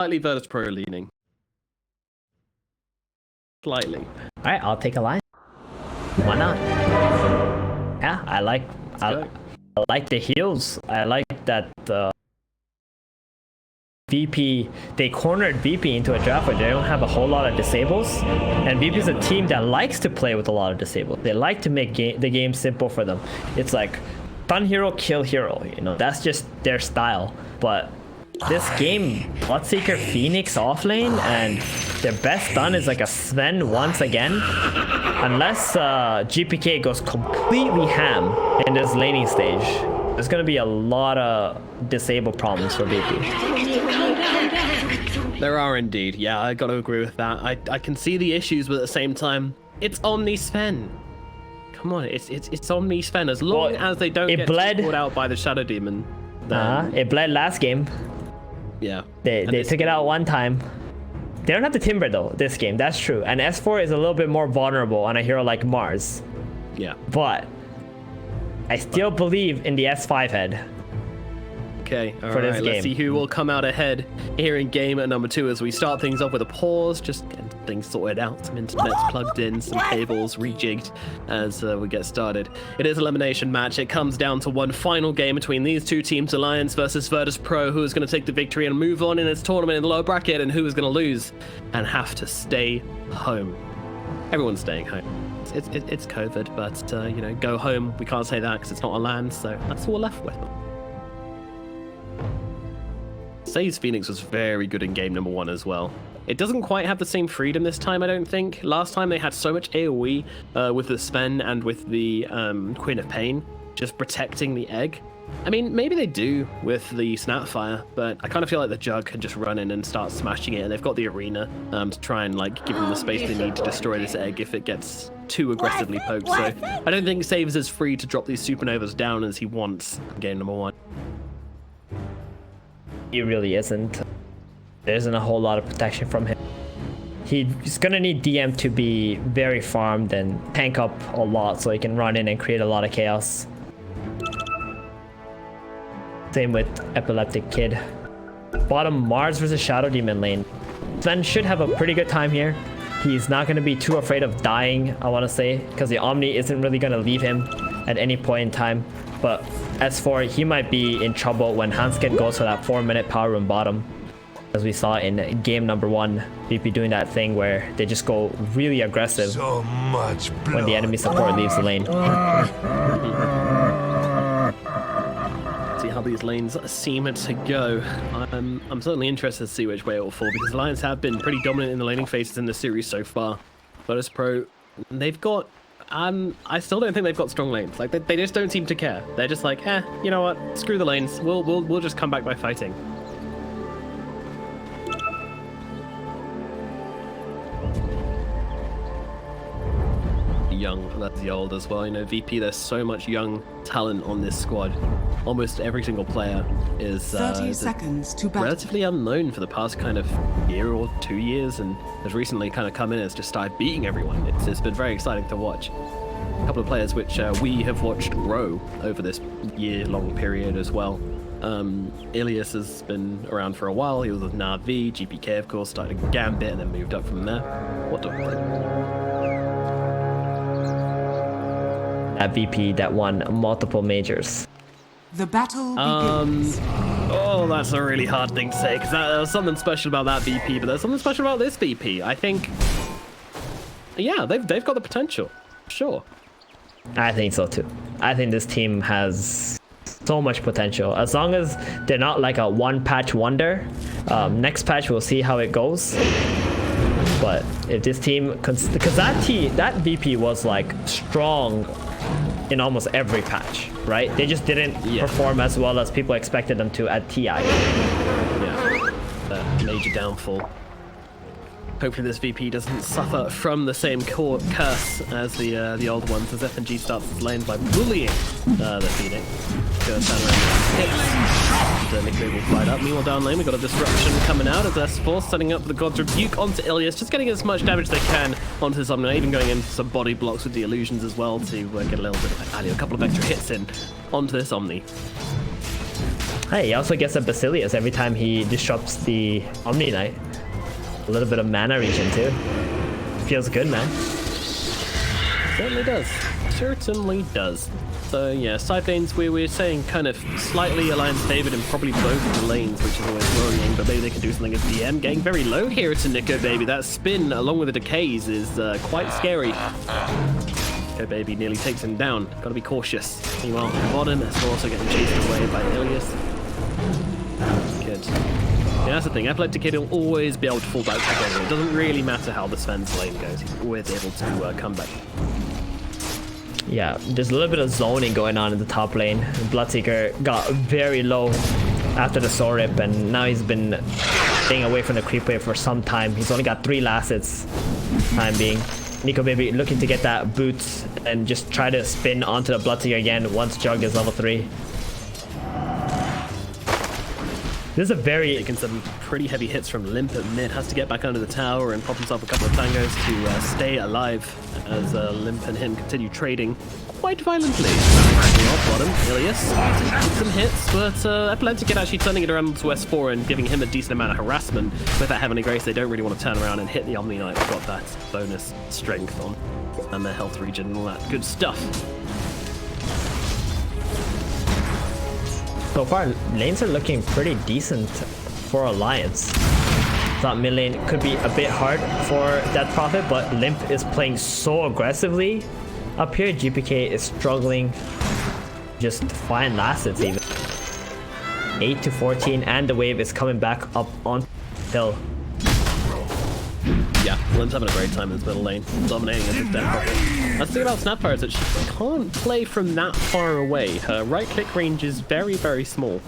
Slightly VIRTUS Pro leaning. Slightly. All right, I'll take a line. Why not? Yeah, I like the heals. I like that VP, they cornered VP into a draft where they don't have a whole lot of disables, and VP is a team that likes to play with a lot of disables. They like to make the game simple for them. It's like stun hero, kill hero, you know, that's just their style. But this game, Bloodseeker Phoenix offlane, and their best stun is like a Sven once again. Unless GPK goes completely ham in this laning stage, there's gonna be a lot of disable problems for VP. There are indeed, yeah, I gotta agree with that. I can see the issues, but at the same time, it's Omni Sven. Come on, it's Omni Sven. As long as they don't get caught out by the Shadow Demon. Then... it bled last game. Yeah. They took it out one time. They don't have the Timber though, this game, that's true. And S4 is a little bit more vulnerable on a hero like Mars. Yeah. But I still believe in the S5 head. Okay, all right, let's see who will come out ahead here in game number 2 as we start things off with a pause, just getting things sorted out, some internet's plugged in, some cables rejigged as we get started. It is an elimination match. It comes down to one final game between these two teams, Alliance versus VIRTUS Pro, who is going to take the victory and move on in this tournament in the lower bracket, and who is going to lose and have to stay home. Everyone's staying home. It's COVID, but you know, go home. We can't say that because it's not a land, so that's all we're left with. Say's Phoenix was very good in game number 1 as well. It doesn't quite have the same freedom this time, I don't think. Last time they had so much AoE with the Sven and with the Queen of Pain, just protecting the egg. I mean, maybe they do with the Snapfire, but I kind of feel like the Jug can just run in and start smashing it, and they've got the arena to try and like give them the space they need to destroy this egg if it gets too aggressively poked. So I don't think Saves is free to drop these supernovas down as he wants in game number 1. He really isn't. There isn't a whole lot of protection from him. He's gonna need DM to be very farmed and tank up a lot so he can run in and create a lot of chaos. Same with Epileptic Kid. Bottom, Mars versus Shadow Demon lane. Sven should have a pretty good time here. He's not gonna be too afraid of dying, I wanna say, because the Omni isn't really gonna leave him at any point in time. But as for, he might be in trouble when Hansken goes for that 4-minute power room bottom. As we saw in game number 1, VP doing that thing where they just go really aggressive when the enemy support leaves the lane. See how these lanes seem to go. I'm certainly interested to see which way it will fall, because Alliance have been pretty dominant in the laning phases in the series so far. VIRTUS Pro, they've got... I still don't think they've got strong lanes. Like they just don't seem to care. They're just like, you know what? Screw the lanes. We'll just come back by fighting. Young, that's the old as well. You know, VP. There's so much young talent on this squad. Almost every single player is 30 seconds to battle. Relatively unknown for the past kind of year or 2 years, and has recently kind of come in and has just started beating everyone. It's been very exciting to watch. A couple of players which we have watched grow over this year-long period as well. Ilias has been around for a while. He was with Navi, GPK of course, started Gambit and then moved up from there. What do I think? That VP that won multiple majors. The battle begins. Oh, that's a really hard thing to say, because there's something special about that VP, but there's something special about this VP. I think, yeah, they've got the potential, sure. I think so too. I think this team has so much potential. As long as they're not like a one-patch wonder. Next patch, we'll see how it goes. But if this team, because that VP was like strong in almost every patch, right? They just didn't perform as well as people expected them to at TI. Yeah, that major downfall. Hopefully this VP doesn't suffer from the same curse as the old ones, as FNG starts his lane by bullying the Phoenix. Goes down around hits. Nigma will fight up. Meanwhile down lane we got a disruption coming out as S4 setting up for the God's Rebuke onto Ilias, just getting as much damage as they can onto his Omni, even going in for some body blocks with the illusions as well to get a little bit of value, a couple of extra hits in onto this Omni. Hey, he also gets a Basilius every time he disrupts the Omni Knight. A little bit of mana regen too. Feels good, man. Certainly does. Certainly does. So yeah, side lanes we're saying kind of slightly Alliance favored in probably both of the lanes, which is always worrying, but maybe they can do something as DM. Getting very low here to Nico Baby. That spin along with the decays is quite scary. Nico Baby nearly takes him down. Gotta be cautious. Meanwhile, at the bottom, it's also getting chased away by Ilias. Good. Yeah, that's the thing. Epileptic Kid will always be able to fall back together. It doesn't really matter how the Sven's lane goes. He's always able to come back. Yeah, there's a little bit of zoning going on in the top lane. Bloodseeker got very low after the soul rip, and now he's been staying away from the creep wave for some time. He's only got 3 last hits time being. Nico Baby looking to get that boots and just try to spin onto the Bloodseeker again once Jug is level 3. This is a very... Taking some pretty heavy hits from Limp at mid. Has to get back under the tower and pop himself a couple of tangos to stay alive as Limp and him continue trading quite violently. Off bottom, Ilias taking some hits, but Epileptic Kid actually turning it around to S4 and giving him a decent amount of harassment. With that Heavenly Grace, they don't really want to turn around and hit the Omni Knight. They've got that bonus strength on and their health regen and all that good stuff. So far, lanes are looking pretty decent for Alliance. Thought mid lane could be a bit hard for that Prophet, but Limp is playing so aggressively. Up here, GPK is struggling just to find last hits even. 8 to 14, and the wave is coming back up on hill. Yeah, Limp's having a great time in this middle lane, dominating as his dead Prophet. That's the thing about Snapfire is that she can't play from that far away. Her right-click range is very, very small.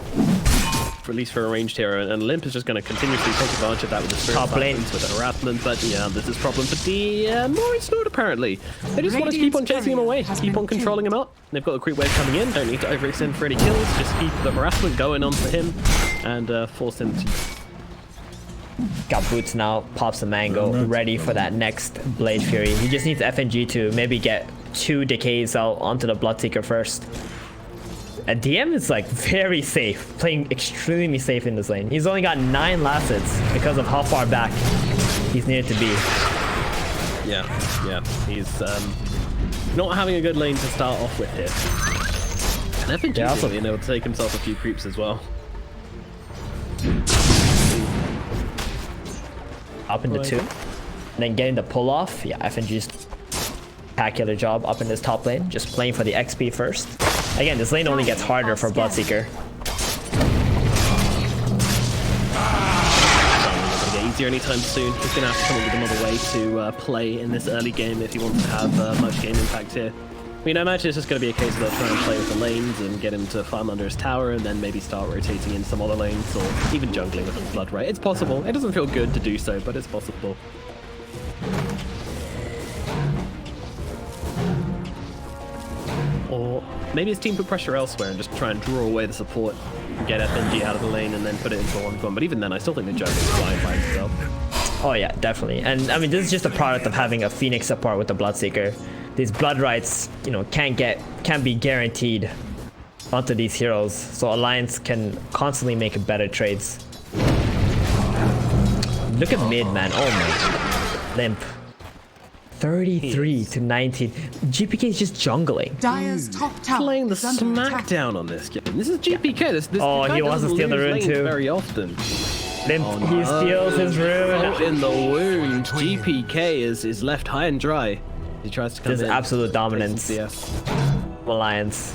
For at least for a ranged hero, and Limp is just going to continuously take advantage of that with the spirit top lane with the harassment. But yeah, this is a problem for the Morris Node apparently. They just want to keep on chasing him away, keep on controlling him up. They've got the creep wave coming in, don't need to overextend for any kills, just keep the harassment going on for him and force him to... Got boots now, pops the mango, ready for that next Blade Fury. He just needs FNG to maybe get 2 decays out onto the Bloodseeker first. DM is like very safe, playing extremely safe in this lane. He's only got 9 last hits because of how far back he's needed to be. Yeah, he's not having a good lane to start off with here. And FNG also being able to take himself a few creeps as well. Up into 2, and then getting the pull off. Yeah, FNG's spectacular job up in this top lane, just playing for the XP first. Again, this lane only gets harder for Bloodseeker. Not gonna get easier anytime soon. He's gonna have to come up with another way to play in this early game if he wants to have much game impact here. I mean, I imagine it's just going to be a case of they'll try and play with the lanes and get him to farm under his tower and then maybe start rotating in some other lanes or even jungling with the blood, right? It's possible. It doesn't feel good to do so, but it's possible. Or maybe his team put pressure elsewhere and just try and draw away the support and get FNG out of the lane and then put it into a 1v1. But even then, I still think the jungle is flying by itself. Oh yeah, definitely. And I mean, this is just a product of having a Phoenix support with the Bloodseeker. These blood rights, you know, can't be guaranteed onto these heroes, so Alliance can constantly make better trades. Look at mid, man. Oh my, Limp. 33 to 19. GPK is just jungling. Dire's top tower Playing the smackdown on this game. This is GPK. This oh, he wants to steal the rune too. Very often. Limp, oh, no. He steals his rune. Oh, in the wound. GPK is left high and dry. He tries to come in. This is absolute dominance. Alliance.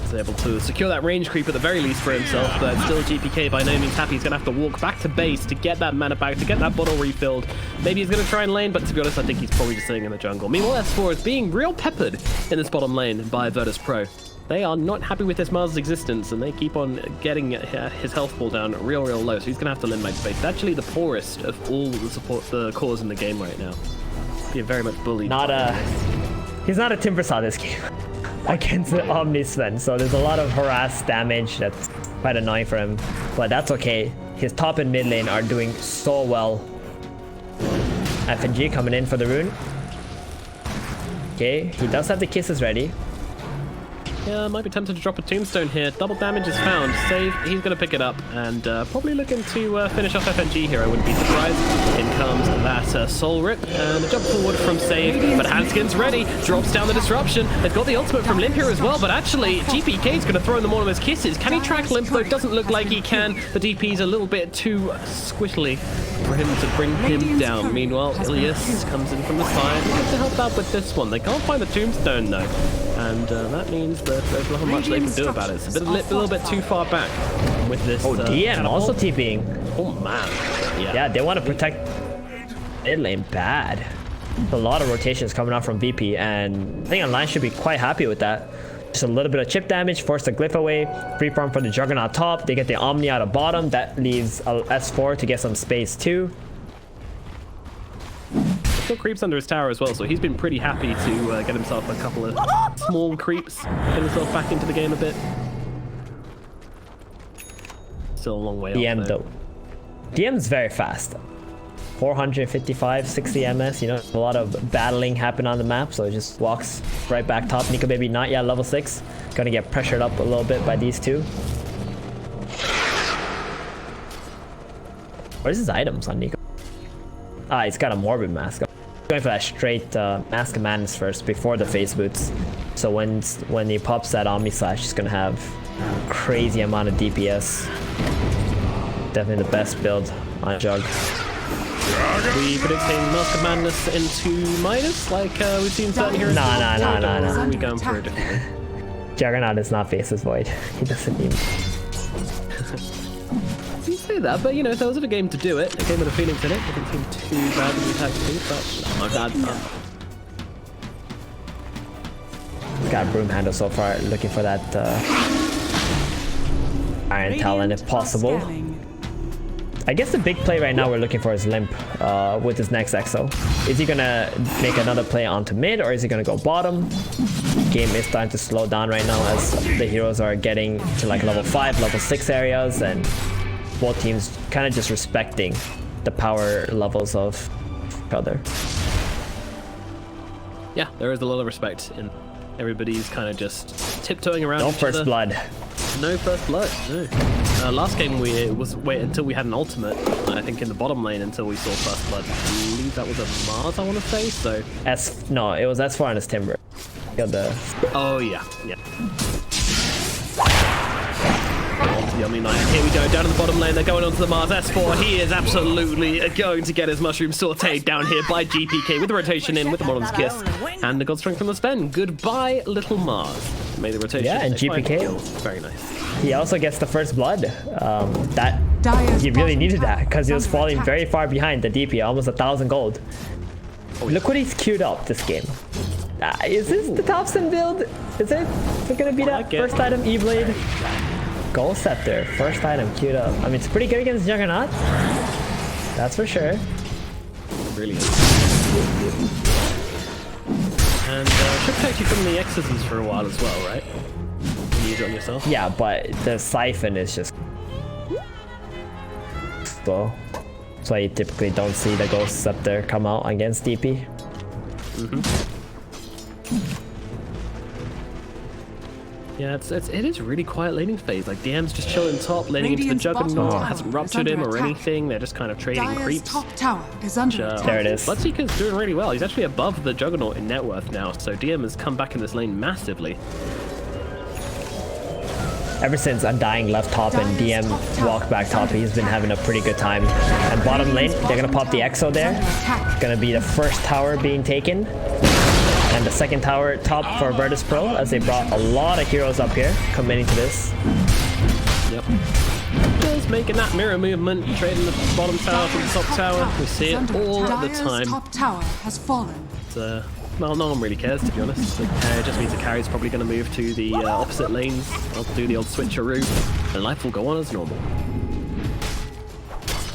He's able to secure that range creep at the very least for himself, but still GPK by no means happy. He's going to have to walk back to base to get that mana back, to get that bottle refilled. Maybe he's going to try and lane, but to be honest, I think he's probably just sitting in the jungle. Meanwhile, S4 is being real peppered in this bottom lane by VIRTUS Pro. They are not happy with this Mars' existence, and they keep on getting his health ball down real low, so he's going to have to lane back to base. It's actually the poorest of all the cores in the game right now. Being very much bullied. He's not a Timbersaw this game against the Omni Sven, so there's a lot of harass damage that's quite annoying for him, but that's okay. His top and mid lane are doing so well. FNG coming in for the rune. Okay, he does have the kisses ready. Yeah, might be tempted to drop a tombstone here. Double damage is found. Save, he's going to pick it up and probably looking to finish off FNG here. I wouldn't be surprised. In comes that soul rip and a jump forward from Save, but Handskin's ready. Drops down the disruption. They've got the ultimate from Limp here as well, but actually GPK's going to throw in the more of his kisses. Can he track Limp though? Doesn't look like he can. The DP's a little bit too squiggly for him to bring him down. Meanwhile, Ilias comes in from the side to help out with this one. They can't find the tombstone though, and that means that there's not much they can do about it. It's a little bit too far back with this. Oh, DM also TPing. Oh man. Yeah, they want to protect mid lane bad. A lot of rotations coming out from VP, and I think Online should be quite happy with that. Just a little bit of chip damage, force the glyph away, free farm for the Juggernaut top. They get the Omni out of bottom. That leaves S4 to get some space too. Still creeps under his tower as well, so he's been pretty happy to get himself a couple of small creeps, get himself back into the game a bit. Still a long way DM off though. DM's very fast. 455, 60 MS, you know, a lot of battling happen on the map, so it just walks right back top. Nico Baby not yet level 6. Gonna get pressured up a little bit by these two. Where's his items on Nico? Ah, he's got a Morbid Mask. Going for that straight Mask of Madness first before the face boots. So when he pops that Omni Slash, he's gonna have a crazy amount of DPS. Definitely the best build on Jug. We predicting Mask of Madness into Midas, like we've seen certain heroes. Nah. We going for a different one. Juggernaut does not face his void. He doesn't even. You say that, but you know, if there was a game to do it, a game with a Phoenix in it, it didn't seem too bad to be attacked to, but not bad. He's got a broom handle so far, looking for that Iron Talon if possible. I guess the big play right now we're looking for is Limp with his next EXO. Is he gonna make another play onto mid, or is he gonna go bottom? Game is starting to slow down right now as the heroes are getting to like level 5, level 6 areas, and both teams kind of just respecting the power levels of each other. Yeah, there is a lot of respect, and everybody's kind of just tiptoeing around No each first other. blood. No first blood, no. Last game we wait until we had an ultimate, I think in the bottom lane, until we saw first blood. I believe that was a Mars, I want to say, so... No, it was S4 on his Timber. Got the... Oh, yeah. Here we go, down to the bottom lane, they're going onto the Mars S4. He is absolutely going to get his mushroom sauteed down here by GPK with the rotation in, with the Modern's Kiss, and the God Strength from the Sven. Goodbye, little Mars. Made the rotation. Yeah, and GPK. Very nice. He also gets the first blood. He really needed that, because he was falling very far behind the DP, almost 1,000 gold. Look what he's queued up this game. Is this the Thompson build? Is it gonna be that first item, E-Blade? Gold Scepter, first item queued up. I mean, it's pretty good against Juggernaut. That's for sure. Really is. And should protect you from the exorcisms for a while as well, right? You use it on yourself. Yeah, but the Siphon is just slow. That's why you typically don't see the Ghost Scepter come out against DP. Yeah, it is really quiet laning phase. Like DM's just chilling top, laning into the Juggernaut, hasn't ruptured him or anything. They're just kind of trading creeps. Top tower is under there it is. Bloodseeker's doing really well. He's actually above the Juggernaut in net worth now, so DM has come back in this lane massively. Ever since Undying left top and DM walked back top, he's been having a pretty good time. And bottom lane, they're gonna pop the EXO there. It's gonna be the first tower being taken. And the second tower top for VIRTUS Pro, as they brought a lot of heroes up here, committing to this. Yep. Just making that mirror movement, trading the bottom tower to the top tower. We see it all the time. Top tower has fallen. Well, no one really cares, to be honest. It just means the carry's probably going to move to the opposite lanes. I'll do the old switcheroo, and life will go on as normal.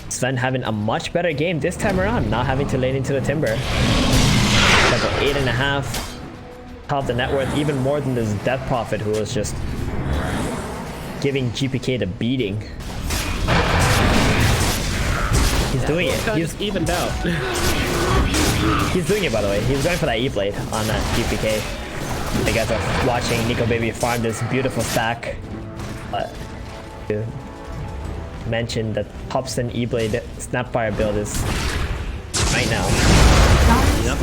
Sven having a much better game this time around, not having to lane into the Timber. Level 8.5, top the net worth, even more than this Death Prophet, who was just giving GPK the beating. He's doing it. He's evened out. He's doing it, by the way. He's going for that E-Blade on that GPK. You guys are watching Nico Baby farm this beautiful stack. But to mention that Hobson E-Blade Snapfire build is right now. Yep.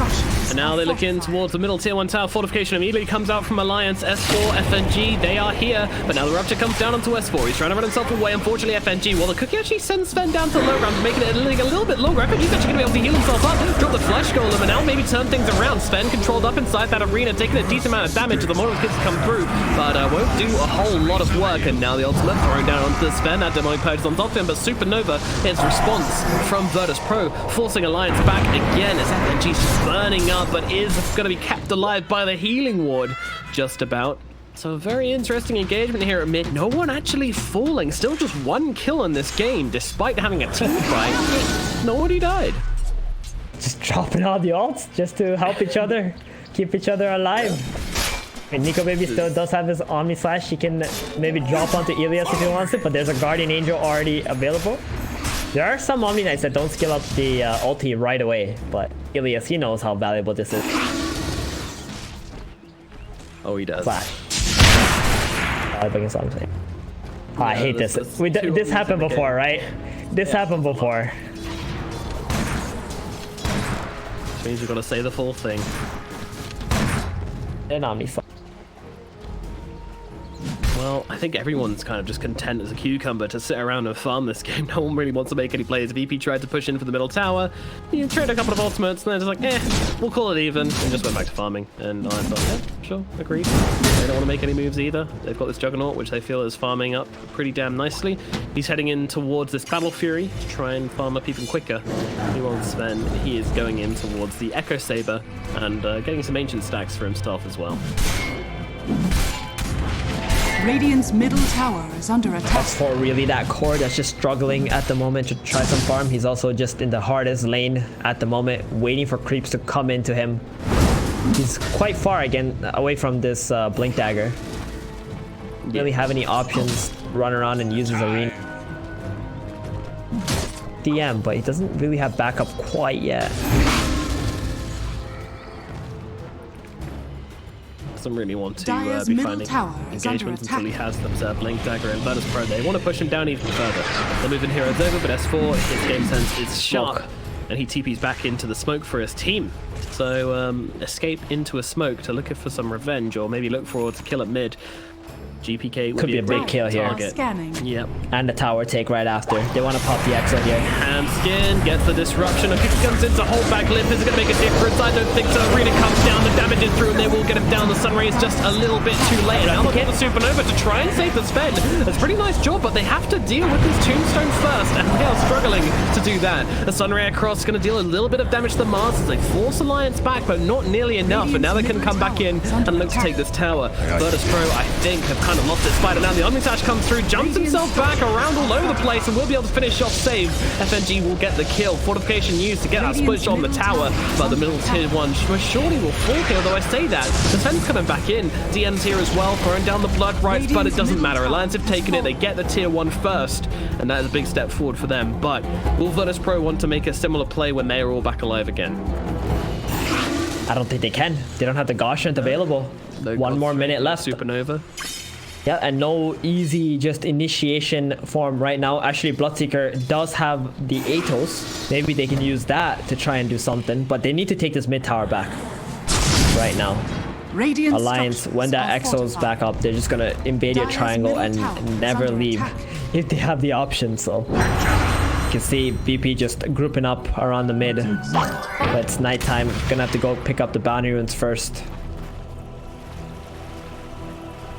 And now they look in towards the middle tier 1 tower. Fortification immediately comes out from Alliance. S4, FNG, they are here. But now the Rupture comes down onto S4. He's trying to run himself away. Unfortunately, FNG, well, the Cookie actually sends Sven down to low ground, making it a little bit longer. FNG's actually going to be able to heal himself up, drop the Flesh Golem, and now maybe turn things around. Sven controlled up inside that arena, taking a decent amount of damage. The Model Kids come through, but won't do a whole lot of work. And now the ultimate thrown down onto the Sven. That Demonic Purge is on top of him, but Supernova is response from VIRTUS Pro, forcing Alliance back again as FNG's burning up, but is going to be kept alive by the healing ward just about. So a very interesting engagement here at mid. No one actually falling. Still just 1 kill in this game despite having a team fight. Nobody died. Just dropping all the ults just to help each other, keep each other alive. And Nico Baby still does have his Omni Slash. He can maybe drop onto Elias if he wants it, but there's a Guardian Angel already available. There are some Omni Knights that don't skill up the ulti right away, but Elias, he knows how valuable this is. Oh, he does. Flash. I hate this. This happened before, right? This happened before. Which means you've got to say the full thing. An Omni Slash. Well, I think everyone's kind of just content as a cucumber to sit around and farm this game. No one really wants to make any plays. VP tried to push in for the middle tower. You trade a couple of ultimates, and they're just like, we'll call it even, and just went back to farming. And I thought, yeah, sure, agreed. They don't want to make any moves either. They've got this Juggernaut, which they feel is farming up pretty damn nicely. He's heading in towards this Battle Fury to try and farm up even quicker. Meanwhile, Sven, he is going in towards the Echo Saber and getting some ancient stacks for himself as well. Radiant's middle tower is under attack. For really that core that's just struggling at the moment to try some farm. He's also just in the hardest lane at the moment, waiting for creeps to come into him. He's quite far again away from this Blink Dagger. Don't really have any options, run around and use his arena. DM, but he doesn't really have backup quite yet. Doesn't really want to be finding engagements until he has them. Blink Dagger and VIRTUS Pro. They want to push him down even further. They're moving heroes over, but S4, his game sense is sharp, and he TP's back into the smoke for his team. So escape into a smoke to look for some revenge, or maybe look forward to kill at mid. GPK could be a big kill here. Yep. And the tower take right after. They want to pop the Exo here. Hamskin gets the disruption. A kick comes in to hold back Limp. Is it going to make a difference? I don't think so. Arena comes down. The damage is through, and they will get him down. The Sunray is just a little bit too late. Now look at the Supernova to try and save the Sven. It's a pretty nice job, but they have to deal with this Tombstone first, and they are struggling to do that. The Sunray across is going to deal a little bit of damage to the Mars as they force Alliance back, but not nearly enough. And now they can come back in and look to take this tower. VIRTUS Pro, I think, have kind of lost its fight. And now the Omni Slash comes through, jumps himself back around all over the place, and will be able to finish off save. FNG will get the kill. Fortification used to get that push on the tower, but the middle tier 1 surely will fall here, although I say that. The Sven's coming back in. DN's here as well, throwing down the blood rights, but it doesn't matter. Alliance have taken it. They get the tier 1 first, and that is a big step forward for them. But will VIRTUS Pro want to make a similar play when they are all back alive again? I don't think they can. They don't have the Gaussian available. No, one more minute left. Supernova. Yeah, and no easy just initiation form right now. Actually, Bloodseeker does have the Atos. Maybe they can use that to try and do something, but they need to take this mid tower back right now. Alliance, when that Exo's back up, they're just gonna invade your triangle and never leave if they have the option. So you can see VP just grouping up around the mid, but it's nighttime. Gonna have to go pick up the bounty runes first.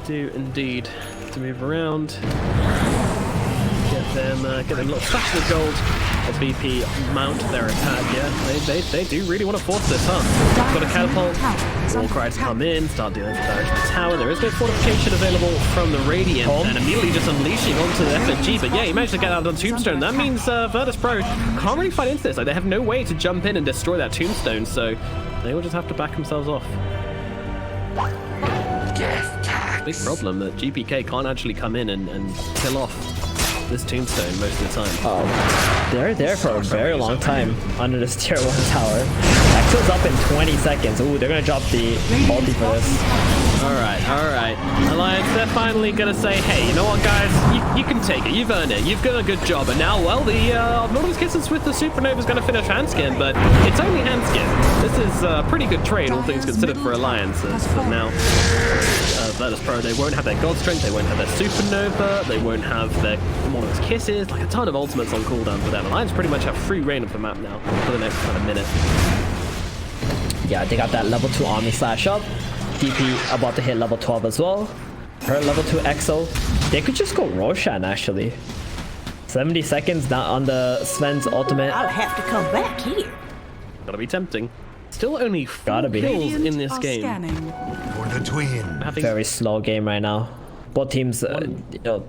Do indeed to move around, get them little stacks of gold as VP mount their attack. Yeah, they do really want to force this, huh? Got a catapult, Warcry to come in, start dealing some damage to the tower. There is no fortification available from the Radiant, and immediately just unleashing onto the FNG. But yeah, he managed to get out on Tombstone. That means VIRTUS Pro can't really fight into this. Like, they have no way to jump in and destroy that Tombstone, so they will just have to back themselves off. Big problem that GPK can't actually come in and kill off this tombstone most of the time. Oh, they're there for a very long time under this tier 1 tower. Exo's up in 20 seconds. Ooh, they're gonna drop the ulti for this. Alright. Alliance, they're finally gonna say, hey, you know what, guys? You can take it. You've earned it. You've done a good job. And now, well, the Mudgolems Kisses with the Supernova is gonna finish hand skin, but it's only hand skin. This is a pretty good trade, all things considered, for Alliances. But now, VIRTUS Pro, they won't have their God Strength, they won't have their Supernova, they won't have their Mudgolems Kisses, like a ton of ultimates on cooldown for them. Alliance pretty much have free reign of the map now for the next kind of minute. Yeah, they got that level 2 army slash up. DP about to hit level 12 as well. Her level 2 EXO. They could just go Roshan actually. 70 seconds not on the Sven's ultimate. I'll have to come back here. Gotta be tempting. Still only 4 kills in this game. For the twin. Very slow game right now. Both teams, you know,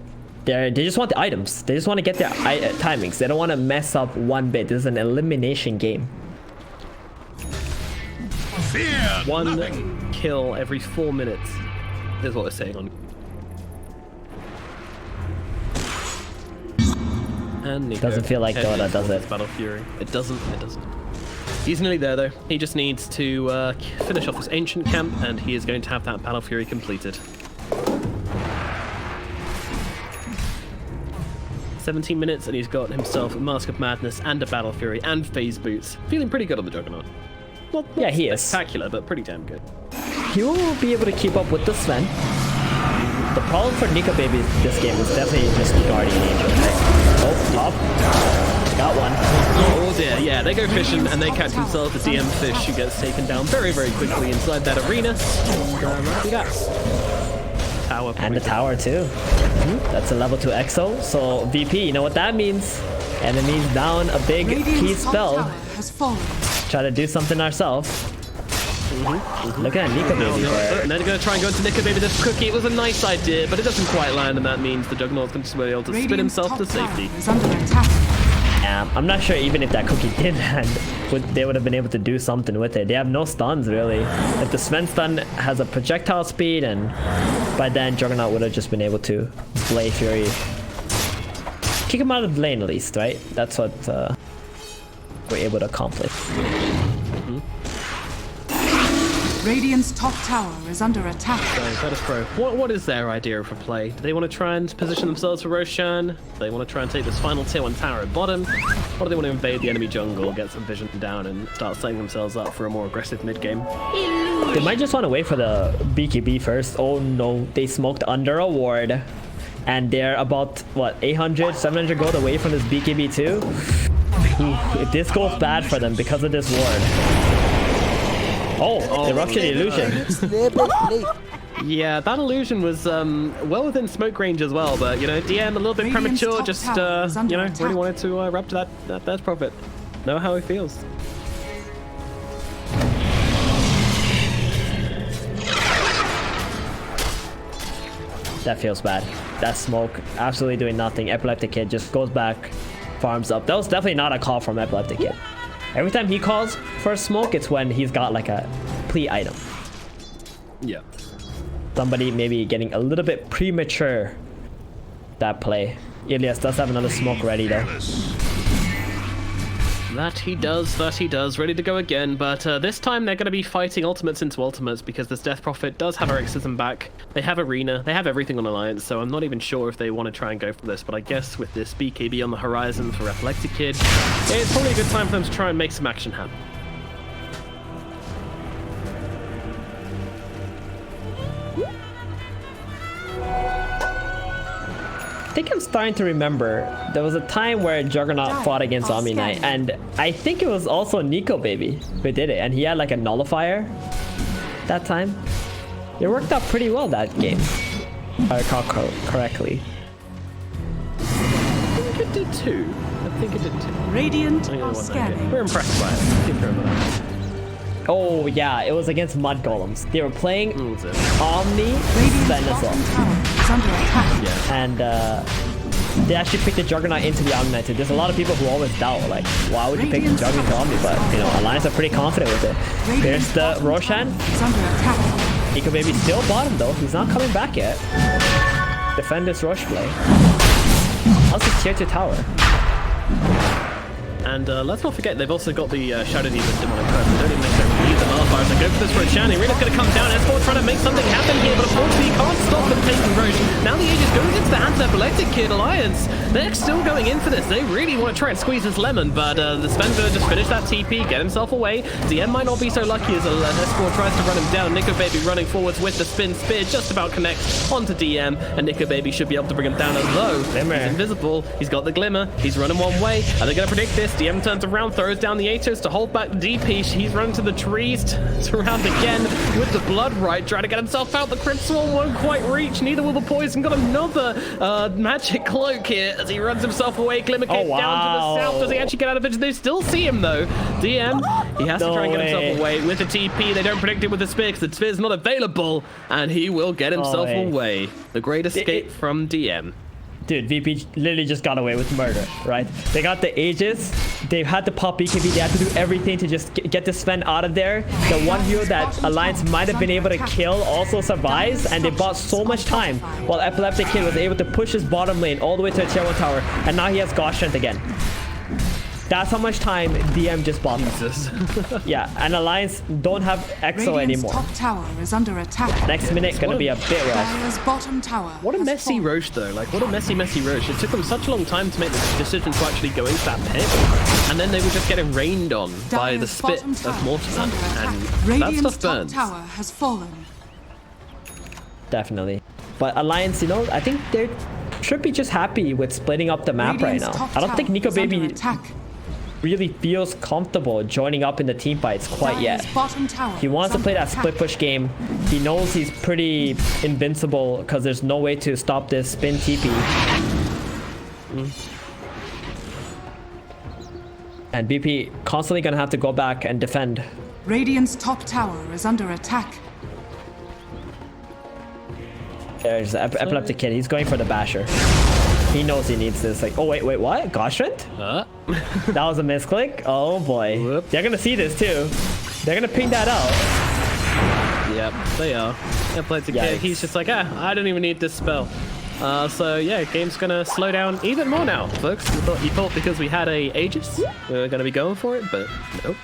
they just want the items. They just want to get their timings. They don't want to mess up one bit. This is an elimination game. Fear 1 nothing. kill every 4 minutes is what we're saying on. And Nico Doesn't feel like Dota, does it? Battle Fury. It doesn't. He's nearly there though. He just needs to finish off this ancient camp, and he is going to have that Battle Fury completed. 17 minutes, and he's got himself a Mask of Madness and a Battle Fury and Phase Boots. Feeling pretty good on the Juggernaut. Not Yeah, he is. spectacular, but pretty damn good. He will be able to keep up with the Sven. The problem for Nika Baby this game is definitely just Guardian Angel. Oh, top. Got one. Oh dear, yeah, they go fishing and they catch themselves a DM fish who gets taken down very, very quickly inside that arena. And tower. And the tower too. That's a level 2 EXO. So VP, you know what that means? Enemies down a big key spell. Try to do something ourselves. Look at Nika Baby there. And they're going to try and go into Nika Baby this cookie. It was a nice idea, but it doesn't quite land, and that means the Juggernaut's going to be able to spin himself to safety. I'm not sure even if that cookie did land, they would have been able to do something with it. They have no stuns really. If the Sven stun has a projectile speed, and by then Juggernaut would have just been able to Blade Fury. Kick him out of the lane at least, right? That's what we're able to accomplish. Radiant's top tower is under attack. So, VIRTUS Pro, what is their idea of a play? Do they want to try and position themselves for Roshan? Do they want to try and take this final tier 1 tower at bottom? Or do they want to invade the enemy jungle, get some vision down, and start setting themselves up for a more aggressive mid-game? They might just want to wait for the BKB first. Oh no, they smoked under a ward. And they're about, what, 800, 700 gold away from this BKB too? If this goes bad for them because of this ward. Oh, Eruption Illusion. Yeah, that illusion was well within smoke range as well, but you know, DM a little bit premature, just you know, really wanted to rapture that profit. Know how he feels. That feels bad. That smoke absolutely doing nothing. Epileptic Kid just goes back, farms up. That was definitely not a call from Epileptic Kid. Every time he calls for a smoke, it's when he's got like a plea item. Yeah. Somebody maybe getting a little bit premature that play. Ilias does have another smoke ready though. That he does, ready to go again, but this time they're going to be fighting ultimates into ultimates because this Death Prophet does have Hereticism back. They have Arena, they have everything on Alliance, so I'm not even sure if they want to try and go for this, but I guess with this BKB on the horizon for Epileptic Kid, it's probably a good time for them to try and make some action happen. I think I'm starting to remember there was a time where Juggernaut fought against Omni Knight, and I think it was also Nico Baby who did it, and he had like a nullifier that time. It worked out pretty well that game, if I recall correctly. I think it did too. Radiant are scanning. We're impressed by it. Give her that. Oh yeah, it was against Mudgolems. They were playing Omni Sven as well. And they actually picked the Juggernaut into the Omni Knight. There's a lot of people who always doubt, like, why would you pick the Juggernaut to Omni? But, you know, Alliance are pretty confident with it. There's the Roshan. Nico Baby still bottom though. He's not coming back yet. Defend this rush play. How's the tier 2 tower? And let's not forget, they've also got the Shadow Demon Demonic Curse. They don't even necessarily need the Malfires. They go for this for a Shanny. Rita's going to come down. Esport trying to make something happen here, but unfortunately you can't stop them taking Roche. Now the Aegis goes into the hands of Epileptic Kid Alliance. They're still going in for this. They really want to try and squeeze this lemon, but the Sven's going to just finish that TP, get himself away. DM might not be so lucky as Esport tries to run him down. Nico Baby running forwards with the spin spear, just about connects onto DM, and Nico Baby should be able to bring him down as low. Glimmer. He's invisible. He's got the Glimmer. He's running one way. Are they going to predict this? DM turns around, throws down the Atos to hold back the DP. He's running to the trees, surround again with the Blood Right, trying to get himself out. The Crit Swarm won't quite reach, neither will the Poison. Got another Magic Cloak here as he runs himself away. Glimmer Cape down to the south. Does he actually get out of it? They still see him though. DM, he has to try and get himself away with the TP. They don't predict it with the Spear because the Spear's not available, and he will get himself away. The great escape from DM. Dude, VP literally just got away with murder, right? They got the Aegis. They had to pop BKB. They had to do everything to just get the Sven out of there. The one hero that Alliance might have been able to kill also survives, and they bought so much time while Epileptic Kid was able to push his bottom lane all the way to the tier 1 tower, and now he has God Strength again. That's how much time DM just bought them. Yeah, and Alliance don't have EXO anymore. Top tower is under attack. Next minute gonna be a bit rough. Dire's bottom tower. What a messy Roche though. Like, what a messy Roche. It took them such a long time to make the decision to actually go into that pit, and then they were just getting rained on by the spit of Mortimer, and that stuff burns. Top tower has fallen. Definitely. But Alliance, you know, I think they should be just happy with splitting up the map right now. I don't think Nico Baby really feels comfortable joining up in the team fights quite yet. He wants to play that split push game. He knows he's pretty invincible because there's no way to stop this spin TP. And BP constantly gonna have to go back and defend. Radiant's top tower is under attack. There's the Epileptic Kid. He's going for the Basher. He knows he needs this. Like, oh wait, what? God Strength? That was a misclick. Oh boy. Whoop. They're gonna see this too. They're gonna ping that out. Yep, they are. Epileptic Kid, he's just like, I don't even need this spell. So yeah, game's gonna slow down even more now, folks. You thought because we had a Aegis, we were gonna be going for it, but nope.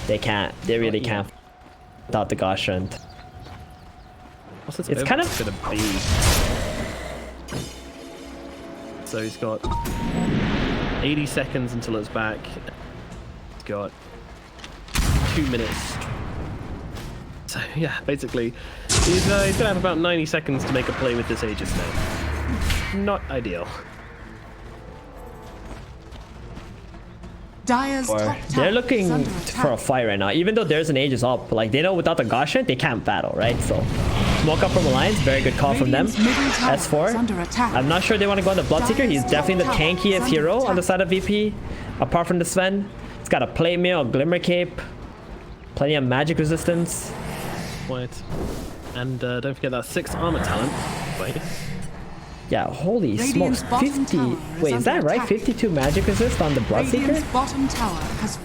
They can't. They really can't. Without the God Strength. What's this it's kind of gonna be? So he's got 80 seconds until it's back. He's got 2 minutes. So yeah, basically, he's gonna have about 90 seconds to make a play with this Aegis now. Not ideal. They're looking for a fight right now, even though there's an Aegis up. Like, they know without the God Strength, they can't battle, right? So, smoke up from Alliance, very good call from them. S4, I'm not sure they want to go on the Bloodseeker. He's definitely the tankiest hero on the side of VP, apart from the Sven. He's got a plate mail, a Glimmer Cape, plenty of magic resistance. Wait. And don't forget that 6 armor talent. Wait. Yeah, holy smokes, 50. Wait, is that right? 52 magic resist on the Bloodseeker?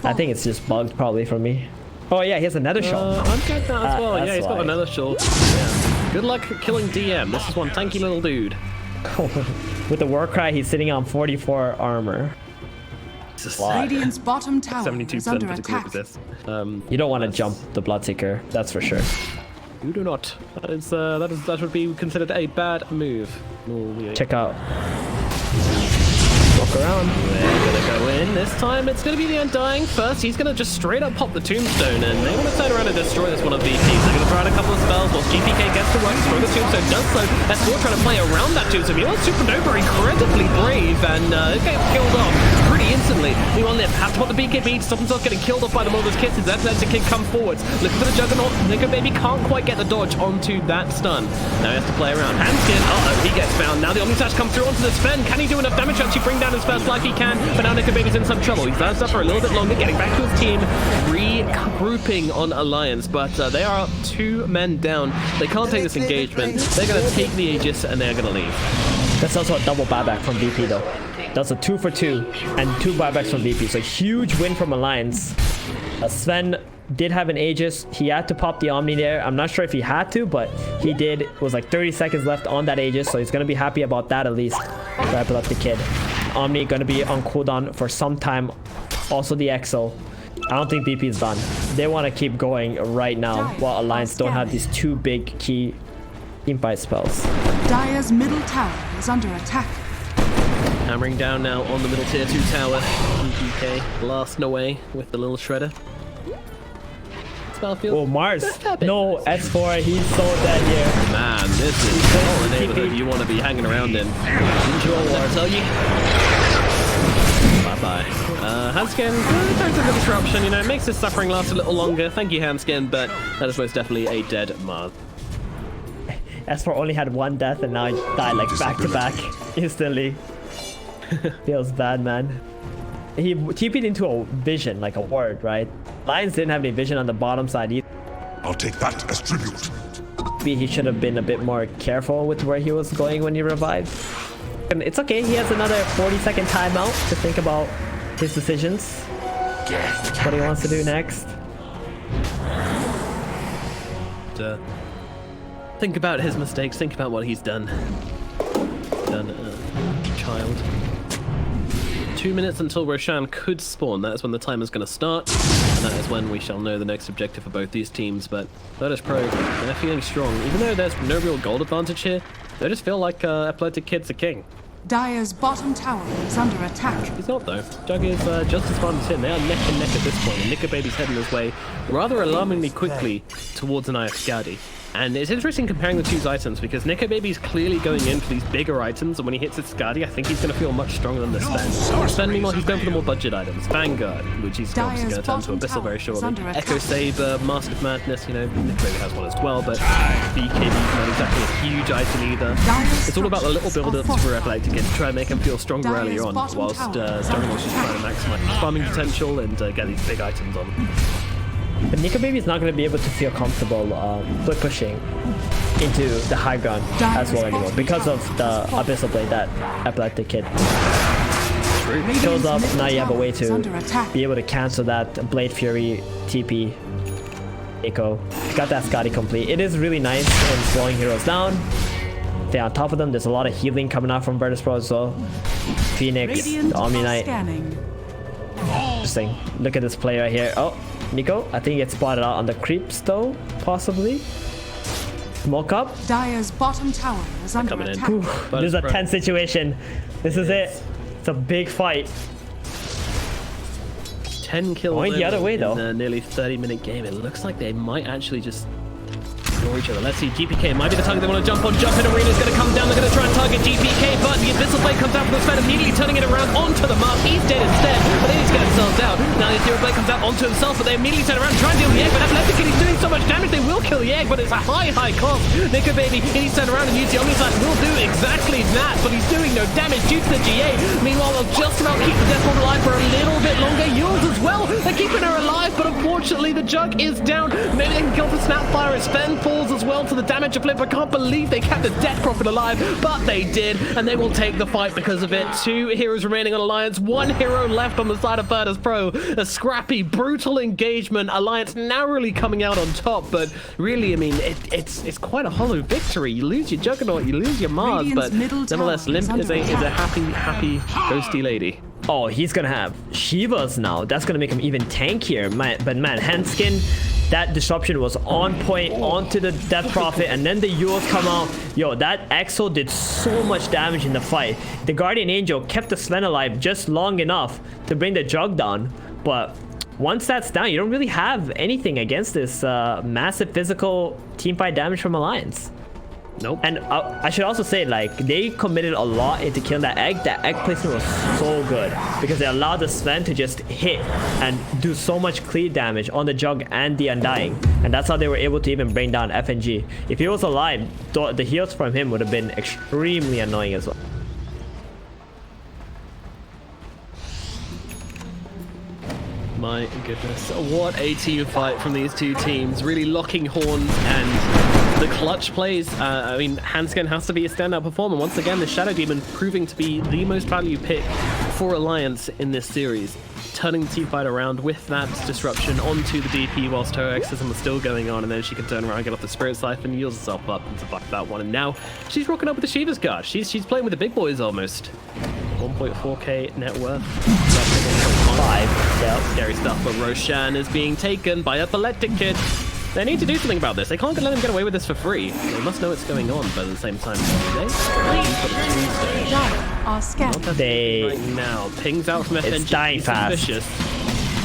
I think it's just bugged probably for me. Oh yeah, he has another shot. I'm getting that as well. Yeah, he's got another shot. Yeah. Good luck killing DM. This is one tanky little dude. With the Warcry, he's sitting on 44 armor. Radiant's bottom tower 72% physical resist. You don't want to jump the Bloodseeker, that's for sure. You do not. That would be considered a bad move. Check out. Walk around. They're gonna go in. This time it's gonna be the Undying first. He's gonna just straight up pop the Tombstone, and they want to turn around and destroy this one of VPs. They're gonna throw out a couple of spells whilst GPK gets to work, destroy the Tombstone. Does so. Esport trying to play around that Tombstone. Meanwhile, Supernova incredibly brave and gets killed off pretty instantly. Meanwhile, Nip have to put the BKB to stop himself getting killed off by the Mother's Kisses. That's the Kid come forwards. Looking for the Juggernaut. Nico Baby can't quite get the dodge onto that stun. Now he has to play around. Hanskin, he gets found. Now the Omnislash come through onto the Sven. Can he do enough damage to actually bring down his first life? He can, but now Nico Baby's in some trouble. He's bounced up for a little bit longer, getting back to his team, regrouping on Alliance, but they are 2 men down. They can't take this engagement. They're going to take the Aegis, and they're going to leave. That's also a double buyback from VP, though. That's a 2 for 2, and 2 buybacks from VP, so huge win from Alliance. Sven did have an Aegis. He had to pop the Omni there. I'm not sure if he had to, but he did. It was like 30 seconds left on that Aegis, so he's going to be happy about that at least. For Epileptic Kid. Omni going to be on cooldown for some time. Also the EXO. I don't think BP is done. They want to keep going right now while Alliance don't have these two big key teamfight spells. Dire's middle tower is under attack. Hammering down now on the middle tier 2 tower. GPK blasting away with the little shredder. Battlefield. Oh, Mars. No, S4, he's so dead here. Man, this is not the neighborhood you want to be hanging around in. Enjoy war, I tell you. Bye-bye. Handskin, thanks for the disruption, you know, it makes his suffering last a little longer. Thank you, Handskin, but that is most definitely a dead Mars. S4 only had one death and now he died like back-to-back instantly. Feels bad, man. He TP'd into a vision, like a ward, right? Lions didn't have any vision on the bottom side either. I'll take that as tribute. Maybe he should have been a bit more careful with where he was going when he revived. And it's okay, he has another 40-second timeout to think about his decisions. What he wants to do next. Think about his mistakes, think about what he's done. Child. 2 minutes until Roshan could spawn. That is when the timer's going to start, and that is when we shall know the next objective for both these teams. But VIRTUS Pro, they're feeling strong. Even though there's no real gold advantage here, they just feel like Epileptic Kid's a king. Dire's bottom tower is under attack. He's not, though. Jug is just as fun as him. They are neck and neck at this point, and Nika Baby's heading his way rather alarmingly quickly towards an IF Skadi. And it's interesting comparing the two items because Nika Baby's clearly going in for these bigger items, and when he hits his Skadi, I think he's going to feel much stronger than the Sven. Sven, meanwhile, he's going for the more budget items. Vanguard, which he's obviously going to turn to Abyssal very shortly. Echo Saber, Mask of Madness, you know, Nika Baby has one as well, but BKB's not exactly a huge item either. It's all about the little build-ups for Epileptic Kid to try and make him feel stronger earlier on, whilst Juggernaut's just trying to maximize his farming potential and get these big items on. But Nika Baby is not going to be able to feel comfortable split pushing into the high ground as well anymore because of the Abyssal Blade that Epileptic Kid shows up. Now you have a way to be able to cancel that Blade Fury TP Echo. Got that Skadi complete. It is really nice in slowing heroes down. Stay on top of them. There's a lot of healing coming out from VIRTUS Pro as well. Phoenix, the Omni Knight. Interesting. Look at this play right here. Oh, Nico, I think he gets spotted out on the creeps though, possibly. Smoke up. Dire's bottom tower is under attack. This is a tense situation. This is it. It's a big fight. 10 kills going the other way though. In a nearly 30-minute game. It looks like they might actually just ignore each other. Let's see, GPK might be the target they want to jump on. Jump in Arena's going to come down. They're going to try and target GPK, but the Abyssal Blade comes out from the Sven, immediately turning it around onto the Mark. He's dead instead, but they need to get themselves out. Now the Ethereal Blade comes out onto himself, but they immediately turn around and try and deal with the egg. But Epileptic Kid, he's doing so much damage, they will kill the egg, but it's a high cost. Nika Baby, he's turned around and used the Omni Sight, will do exactly that, but he's doing no damage due to the GA. Meanwhile, they'll just about keep the Death Ward alive for a little bit longer. Yours as well, they're keeping her alive, but unfortunately the Jug is down. Maybe they can kill the Snapfire as Sven falls as well to the damage of Flip. I can't believe they kept the Death Prophet alive, but they did, and they will take the fight because of it. 2 heroes remaining on Alliance, 1 hero left on the side of VIRTUS Pro. A scrappy, brutal engagement. Alliance narrowly coming out on top, but really, I mean, it's quite a hollow victory. You lose your Juggernaut, you lose your Mars, but nevertheless, Limp is a happy ghosty lady. Oh, he's gonna have Shivas now. That's gonna make him even tankier. But man, Handskin, that disruption was on point onto the Death Prophet, and then the Yules come out. Yo, that Exo did so much damage in the fight. The Guardian Angel kept the Sven alive just long enough to bring the Jug down, but once that's down, you don't really have anything against this massive physical teamfight damage from Alliance. Nope. And I should also say, like, they committed a lot into killing that egg. That egg placement was so good because it allowed the Sven to just hit and do so much clear damage on the Jug and the Undying. And that's how they were able to even bring down FNG. If he was alive, the heals from him would have been extremely annoying as well. My goodness, what a team fight from these two teams. Really locking horns, and the clutch plays. I mean, Handskin has to be a standout performer. Once again, the Shadow Demon proving to be the most value pick for Alliance in this series. Turning the team fight around with that disruption onto the DP whilst her exorcism was still going on, and then she can turn around, get off the Spirit Siphon, and yields herself up and survive that one. And now she's rocking up with the Shiva's Guard. She's playing with the big boys almost. 1.4k net worth. 5. Yep. Scary stuff, but Roshan is being taken by Epileptic Kid. They need to do something about this. They can't let him get away with this for free. They must know what's going on, but at the same time, Are scared. Right now, pings out from FNG. It's dying fast. Suspicious.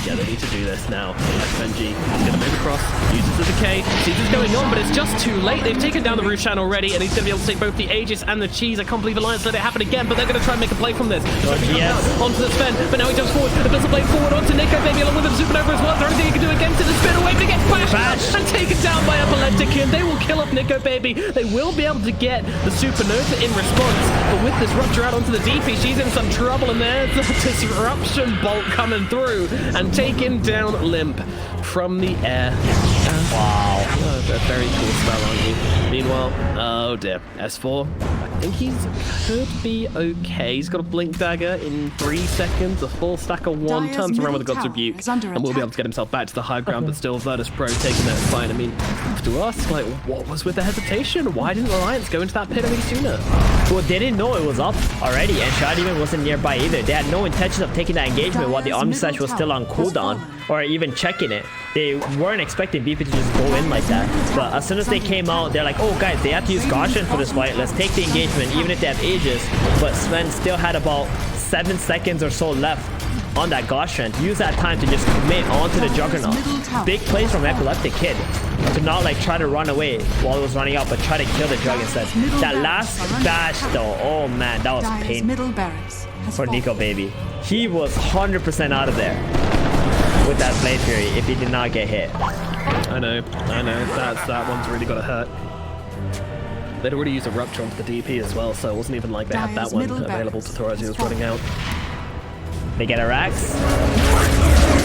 Yeah, they need to do this now. FNG is going to move across, uses the decay, sees what's going on, but it's just too late. They've taken down the Roshan already, and he's going to be able to take both the Aegis and the Cheese. I can't believe Alliance let it happen again, but they're going to try and make a play from this. Onto the Sven, but now he jumps forward. The Blizzard blade forward onto Nico, baby, along with the Supernova as well. Is there anything he can do against it? The spin away, but he gets bashed and taken down by Epileptic Kid. They will kill off Nico, baby. They will be able to get the Supernova in response, but with this rupture out onto the DP, she's in some trouble, and there's a disruption bolt coming through and taking down Limp from the air. Wow. Oh, a very cool spell, aren't you? Meanwhile, oh dear, S4. I think he could be okay. He's got a Blink Dagger in 3 seconds, a full stack of 1, turns around with a God's Rebuke, and will be able to get himself back to the high ground, but still VIRTUS Pro taking that fight. I mean, have to ask, like, what was with the hesitation? Why didn't Alliance go into that pit any sooner? Well, they didn't know it was up already, and Shad even wasn't nearby either. They had no intention of taking that engagement while the Omnislash was still on cooldown, or even checking it. They weren't expecting BP to just go in like that. But as soon as they came out, they're like, oh guys, they have to use Gaussian for this fight. Let's take the engagement, even if they have Aegis. But Sven still had about 7 seconds or so left on that Gaussian. Use that time to just commit onto the Juggernaut. Big plays from Epileptic Kid to not like try to run away while it was running out, but try to kill the Jug instead. That last bash though, oh man, that was painful for Nico, baby. He was 100% out of there with that Blade Fury if he did not get hit. I know. That one's really got to hurt. They'd already used a Rupture onto the DP as well, so it wasn't even like they had that one available to throw as he was running out. They get a Rax.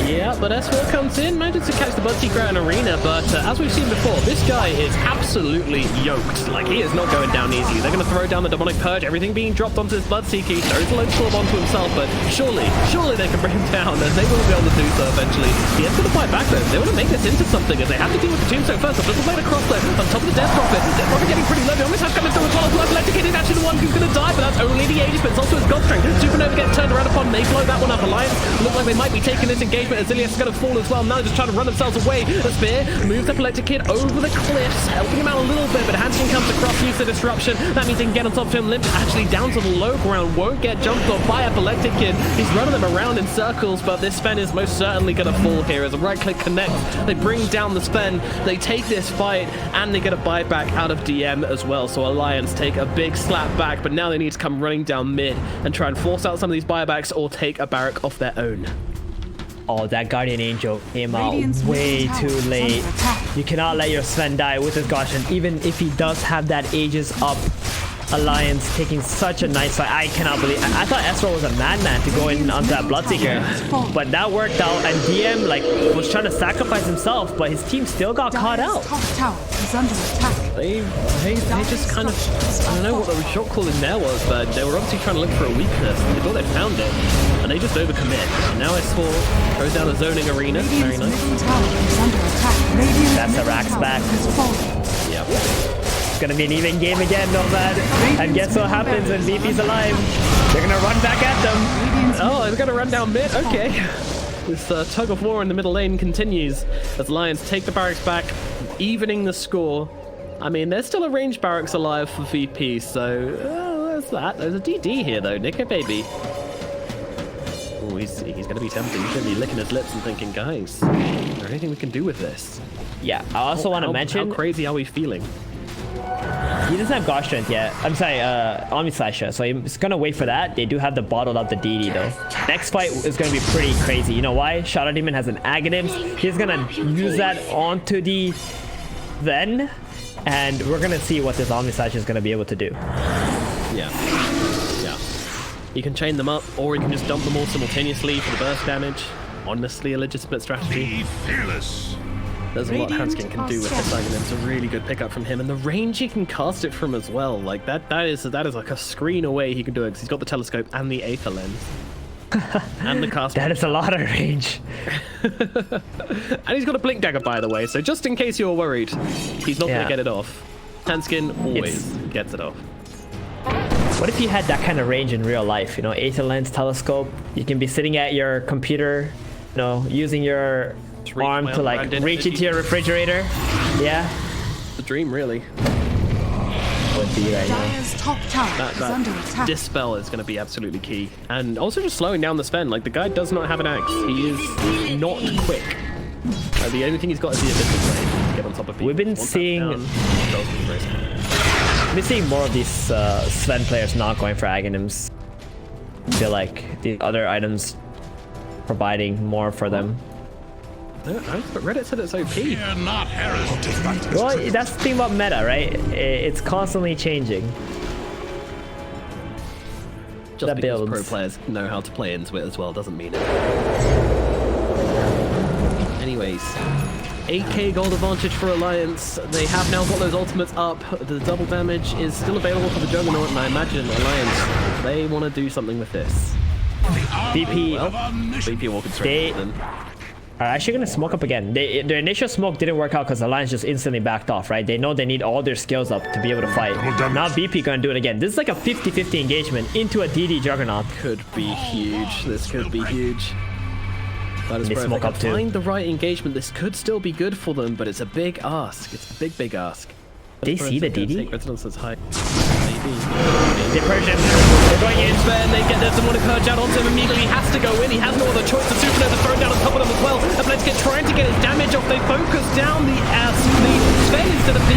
Yeah, but S4 comes in, manages to catch the Bloodseeker out in Arena, but as we've seen before, this guy is absolutely yoked. Like, he is not going down easy. They're going to throw down the Demonic Purge, everything being dropped onto this Bloodseeker. He throws a load of Storm onto himself, but surely they can bring him down, and they will be able to do so eventually. He is going to fight back, though. They want to make this into something, as they have to deal with the Tombstone first. The Blizzard blade across, though, on top of the Death Prophet. Death Prophet getting pretty low. They almost have coming through as well. Epileptic Kid is actually the one who's going to die, but that's only the Aegis, but it's also his God Strength. Supernova gets turned around upon, they blow that one up. Alliance look like they might be taking this engagement. Azilius is going to fall as well. Now they're just trying to run themselves away. The Spear moves Epileptic Kid over the cliffs, helping him out a little bit, but Hanskin comes across, uses the disruption. That means they can get on top of him. Limp actually down to the low ground, won't get jumped off by Epileptic Kid. He's running them around in circles, but this Sven is most certainly going to fall here. As a right-click connects, they bring down the Sven, they take this fight, and they get a buyback out of DM as well. So Alliance take a big slap back, but now they need to come running down mid and try and force out some of these buybacks or take a barrack off their own. Oh, that Guardian Angel came out way too late. You cannot let your Sven die with his Gaussian, even if he does have that Aegis up. Alliance taking such a nice fight. I cannot believe. I thought Esport was a madman to go in onto that Bloodseeker, but that worked out. And DM like was trying to sacrifice himself, but his team still got caught out. They just kind of, I don't know what the shot calling there was, but they were obviously trying to look for a weakness. They thought they'd found it, and they just overcommit. And now S4 throws down the zoning arena. Very nice. That's the Rax back. Yep. It's gonna be an even game again, Nomad. And guess what happens when VP's alive? They're gonna run back at them. Oh, they're gonna run down mid. Okay. This tug of war in the middle lane continues as Lions take the barracks back, evening the score. I mean, there's still a range barracks alive for VP, so there's that. There's a DD here though, Nico baby. Oh, he's gonna be tempted. He's gonna be licking his lips and thinking, guys, is there anything we can do with this? Yeah, I also want to mention, how crazy are we feeling? He doesn't have God Strength yet. I'm sorry, Omnislash, so he's gonna wait for that. They do have the bottled up the DD though. Next fight is gonna be pretty crazy. You know why? Shadow Demon has an Aghanim's. He's gonna use that onto the Ven, and we're gonna see what this Omnislash is gonna be able to do. Yeah. You can chain them up, or you can just dump them all simultaneously for the burst damage. Honestly, a legitimate strategy. Be fearless. There's a lot Hanskin can do with this Aghanim. It's a really good pickup from him, and the range he can cast it from as well. Like that is like a screen away he can do it, because he's got the telescope and the Aether lens. And the cast. That is a lot of range. And he's got a Blink Dagger, by the way, so just in case you're worried, he's not going to get it off. Hanskin always gets it off. What if you had that kind of range in real life? You know, 80 lens telescope. You can be sitting at your computer, you know, using your arm to like reach into your refrigerator. Yeah. The dream, really. Would be right now. Dire's top tower is under attack. Dispel is going to be absolutely key, and also just slowing down the spend. Like, the guy does not have an axe. He is not quick. The only thing he's got is the abyssal blade to get on top of people. We've been seeing more of these Sven players not going for Aghanims. I feel like the other items providing more for them. No, but Reddit said it's OP. Well, that's the thing about meta, right? It's constantly changing. Just because pro players know how to play into it as well doesn't mean it. Anyways, 8k gold advantage for Alliance. They have now got those ultimates up. The double damage is still available for the Juggernaut, and I imagine Alliance, they want to do something with this. VP, VP walking straight in. are actually going to smoke up again. Their initial smoke didn't work out because Alliance just instantly backed off, right? They know they need all their skills up to be able to fight. Now VP going to do it again. This is like a 50-50 engagement into a DD Juggernaut. Could be huge. This could be huge. They smoke up too. Find the right engagement. This could still be good for them, but it's a big ask. It's a big ask. They see the DD? Residence says hi. Maybe. They purge him. They're going in. And they get there's someone to purge out onto him immediately. He has to go in. He has no other choice. The Supernova thrown down on top of them as well. And let's get trying to get his damage off. They focus down the Sven instead of the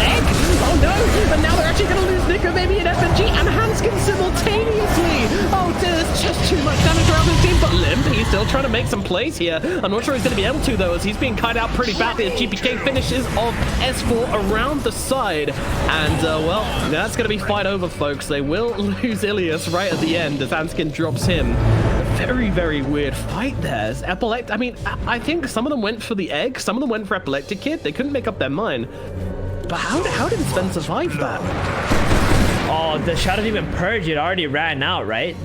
egg. Oh no! And now they're actually going to lose Nico, maybe an FNG and Hanskin simultaneously. Oh, there's just too much damage around this team. But Limp, he's still trying to make some plays here. I'm not sure he's going to be able to though, as he's being kite out pretty badly as GPK finishes off S4 around the side. And well, that's going to be fight over, folks. They will lose Ilias right at the end as Hanskin drops him. Very, very weird fight there. I mean, I think some of them went for the egg, some of them went for Epileptic Kid. They couldn't make up their mind. But how did Sven survive that? Oh, the Shadow Demon Purge, it already ran out, right?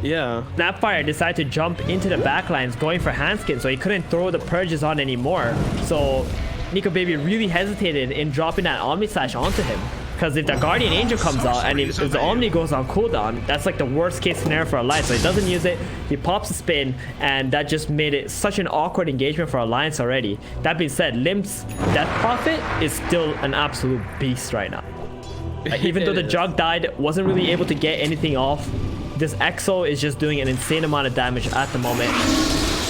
Yeah. Snapfire decided to jump into the backlines going for Hanskin, so he couldn't throw the Purges on anymore. So Nico Baby really hesitated in dropping that Omni Slash onto him. Because if the Guardian Angel comes out and if the Omni goes on cooldown, that's like the worst case scenario for Alliance. So he doesn't use it, he pops a spin, and that just made it such an awkward engagement for Alliance already. That being said, Limp's Death Prophet is still an absolute beast right now. Even though the Jug died, wasn't really able to get anything off. This Exo is just doing an insane amount of damage at the moment.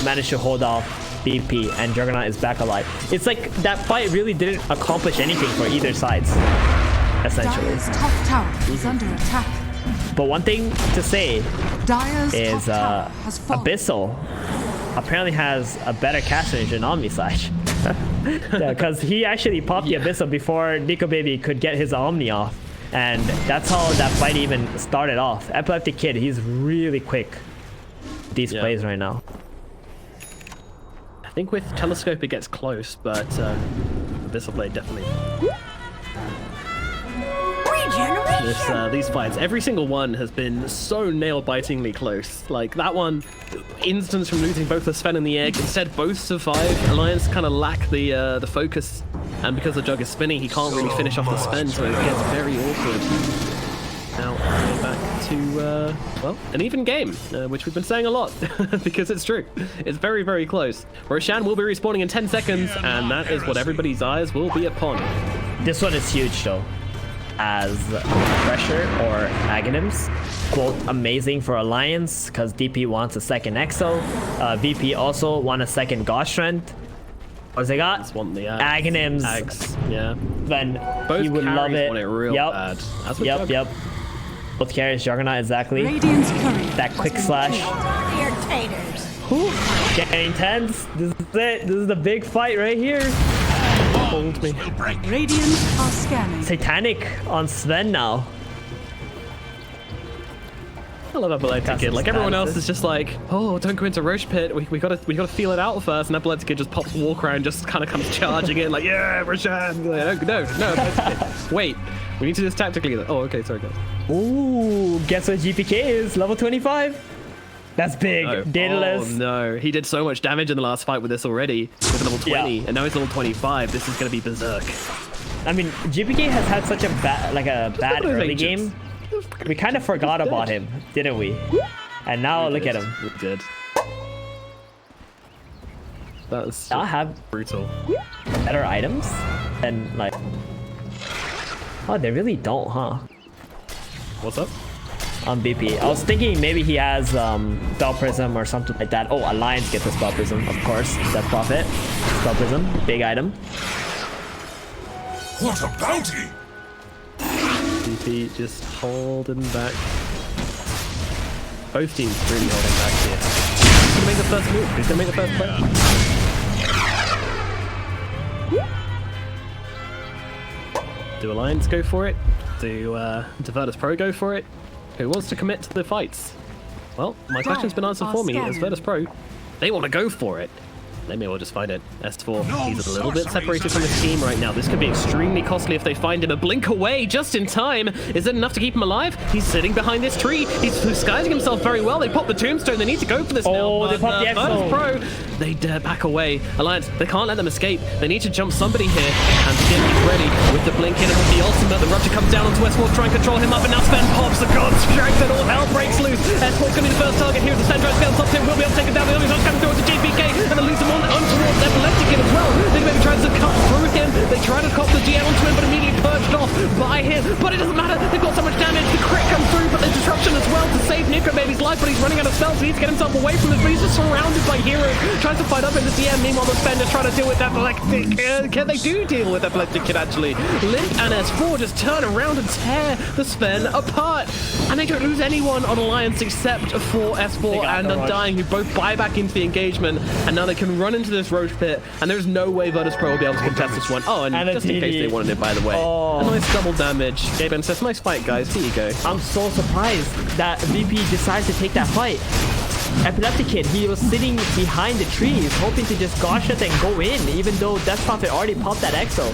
Managed to hold off BP, and Juggernaut is back alive. It's like that fight really didn't accomplish anything for either sides, essentially. Dire's top tower is under attack. But one thing to say Dire's is top tower has fallen. Abyssal apparently has a better cast range than Omni Slash. Because he actually popped the Abyssal before Nico Baby could get his Omni off. And that's how that fight even started off. Epileptic Kid, he's really quick with these plays right now. I think with Telescope it gets close, but Abyssal Blade definitely. These fights, every single one has been so nail-bitingly close. Like that one, instance from losing both the Sven and the egg. Instead, both survive. Alliance kind of lack the focus, and because the Jug is spinning, he can't really finish off the Sven, so it gets very awkward. Now we're back to well, an even game, which we've been saying a lot because it's true. It's very, very close. Roshan will be respawning in 10 seconds, and that is what everybody's eyes will be upon. This one is huge, though. As Pressure or Aghanims, both amazing for Alliance because DP wants a second Exo. VP also want a second God Strength. What does they got? Just want the Aghanims. Ags, yeah. Then both you would love it. Want it real bad. Yep. Both carries Juggernaut exactly. Radiant's courier. That quick slash. Whew. Getting tense. This is it. This is the big fight right here. Hold me. Radiant are scanning. Satanic on Sven now. I love Epileptic Kid. Like everyone else is just like, oh, don't go into Roche Pit. We gotta feel it out first. And Epileptic Kid just pops walk around, just kind of comes charging in like, yeah, Roshan. Like, no. Wait, we need to do this tactically. Oh, okay, sorry guys. Ooh, guess what GPK is? Level 25. That's big. No. Daedalus. Oh no, he did so much damage in the last fight with this already. With level 20, and now he's level 25. This is gonna be berserk. I mean, GPK has had such a bad early game. We kind of forgot about him, didn't we? And now look at him. We did. That's I have brutal. better items and like. Oh, they really don't, huh? What's up? On BP. I was thinking maybe he has Spell Prism or something like that. Oh, Alliance gets the Spell Prism, of course. That's profit. Spell Prism, big item. What a bounty! BP just holding back. Both teams really holding back here. Who's gonna make the first move? Who's gonna make the first play? Do Alliance go for it? Do VIRTUS Pro go for it? Who wants to commit to the fights? Well, my question's been answered for me as VIRTUS Pro. They want to go for it. They may well just find it. S4, he's a little bit separated from his team right now. This could be extremely costly if they find him. A blink away, just in time. Is it enough to keep him alive? He's sitting behind this tree. He's disguising himself very well. They pop the tombstone. They need to go for this now. Oh, they popped the VIRTUS Pro, they dare back away. Alliance, they can't let them escape. They need to jump somebody here. And Skin is ready with the blink in and with the ultimate. The Rupture comes down onto S4, try and control him up. And now Sven pops the God's strength and all hell breaks loose. S4's going to be the first target here. The Sven tries to get on top of him. Will be able to take him down. The only one coming through is the GPK. And then lose him on towards Epileptic as well. Nigma tries to cut through him. They try to cop the GM onto him, but immediately purged off by him. But it doesn't matter. They've got so much damage. The crit comes through, but there's disruption as well to save Baby's life, but he's running out of spells. He needs to get himself away from this, but he's just surrounded by heroes. Tries to fight up into CM. Meanwhile, the Spender trying to deal with Epileptic. Can they do deal with Epileptic Kid, actually? Limp and S4 just turn around and tear the Sven apart. And they don't lose anyone on Alliance except for S4 and Undying, who both buy back into the engagement. And now they can run into this Roach Pit. And there's no way VIRTUS Pro will be able to contest this one. Oh, and just in case they wanted it, by the way. A nice double damage. Gaben says, nice fight, guys. Here you go. I'm so surprised that VP decides to take that fight. Epileptic Kid, he was sitting behind the trees, hoping to just gosh it and go in, even though Death Prophet already popped that Exo.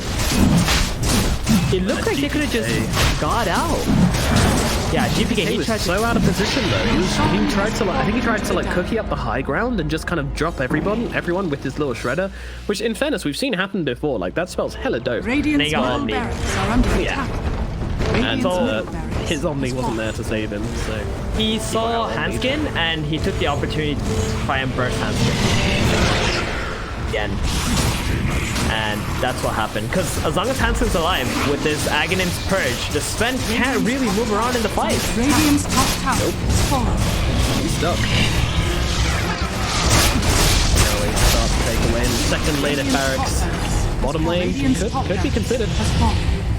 It looked like they could have just got out. Yeah, GPK, he was so out of position though. He tried to I think he tried to cookie up the high ground and just kind of drop everyone with his little shredder, which in fairness we've seen happen before. Like that spell's hella dope. Radiant's middle barracks are under attack. And his Omni wasn't there to save him, so he saw Handskin and he took the opportunity to try and burst Handskin again. And that's what happened. Because as long as Hanskin's alive with this Aghanim's Purge, the Sven can't really move around in the fight. Radiant's top tower is falling. He's stuck. Now he starts to take away in the second lane at barracks. Bottom lane could be considered.